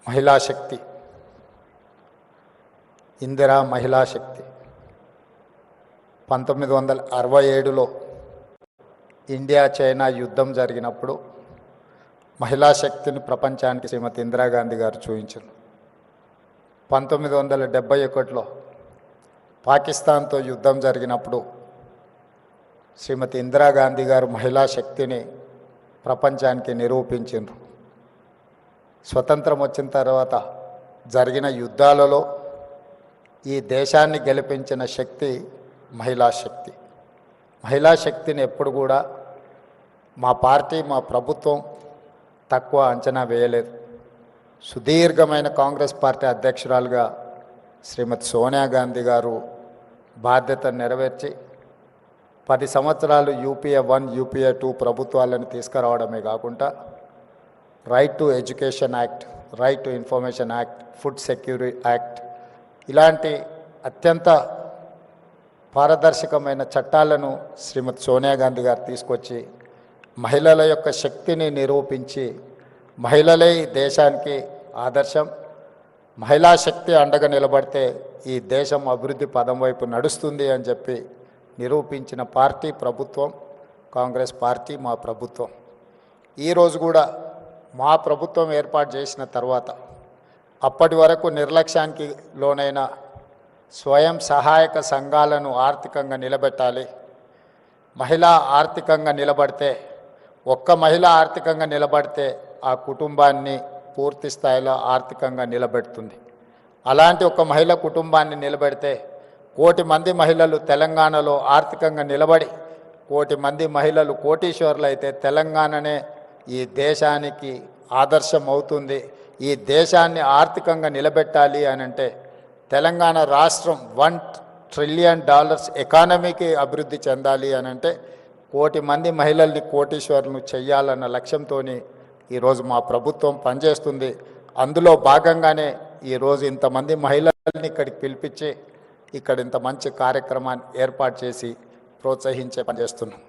మహిళా శక్తి, ఇందిరా మహిళా శక్తి 1967లో India China యుద్ధం జరిగినప్పుడు మహిళా శక్తిని ప్రపంచానికి శ్రీమతి ఇందిరాగాంధీ గారు చూపించారు. 1971లో పాకిస్తాన్తో యుద్ధం జరిగినప్పుడు శ్రీమతి ఇందిరాగాంధీ గారు మహిళా శక్తిని ప్రపంచానికి నిరూపించారు. స్వతంత్రం వచ్చిన తర్వాత జరిగిన యుద్ధాలలో ఈ దేశాన్ని గెలిపించిన శక్తి మహిళా శక్తి. మహిళా శక్తిని ఎప్పుడు కూడా మా పార్టీ, మా ప్రభుత్వం తక్కువ అంచనా వేయలేదు. సుదీర్ఘమైన కాంగ్రెస్ పార్టీ అధ్యక్షురాలుగా శ్రీమతి సోనియా గాంధీ గారు బాధ్యతను నెరవేర్చి 10 సంవత్సరాలు యూపీఏ 1, యూపీఏ 2 ప్రభుత్వాలను తీసుకురావడమే కాకుండా right to education act, right to information act, food security act ఇలాంటి అత్యంత పారదర్శకమైన చట్టాలను శ్రీమతి సోనియా గాంధీ గారు తీసుకొచ్చి మహిళల యొక్క శక్తిని నిరూపించి మహిళలే ఈ దేశానికి ఆదర్శం, మహిళా శక్తి అండగా నిలబడితే ఈ దేశం అభివృద్ధి పదం వైపు నడుస్తుంది అని చెప్పి నిరూపించిన పార్టీ ప్రభుత్వం కాంగ్రెస్ పార్టీ, మా ప్రభుత్వం. ఈరోజు కూడా మా ప్రభుత్వం ఏర్పాటు చేసిన తర్వాత అప్పటి వరకు నిర్లక్ష్యానికి లోనైన స్వయం సహాయక సంఘాలను ఆర్థికంగా నిలబెట్టాలి. మహిళ ఆర్థికంగా నిలబడితే, ఒక్క మహిళ ఆర్థికంగా నిలబడితే ఆ కుటుంబాన్ని పూర్తి స్థాయిలో ఆర్థికంగా నిలబెడుతుంది. అలాంటి ఒక మహిళ కుటుంబాన్ని నిలబెడితే 1 కోటి మంది మహిళలు తెలంగాణలో ఆర్థికంగా నిలబడి 1 కోటి మంది మహిళలు కోటీశ్వరులు అయితే తెలంగాణనే ఈ దేశానికి ఆదర్శం అవుతుంది. ఈ దేశాన్ని ఆర్థికంగా నిలబెట్టాలి అని అంటే తెలంగాణ రాష్ట్రం $1 ట్రిలియన్ ఎకానమీకి అభివృద్ధి చెందాలి అని అంటే 1 కోటి మంది మహిళల్ని కోటీశ్వరులను చెయ్యాలన్న లక్ష్యంతో ఈరోజు మా ప్రభుత్వం పనిచేస్తుంది. అందులో భాగంగానే ఈరోజు ఇంతమంది మహిళల్ని ఇక్కడికి పిలిపించి ఇక్కడ ఇంత మంచి కార్యక్రమాన్ని ఏర్పాటు చేసి ప్రోత్సహించే పనిచేస్తున్నాం.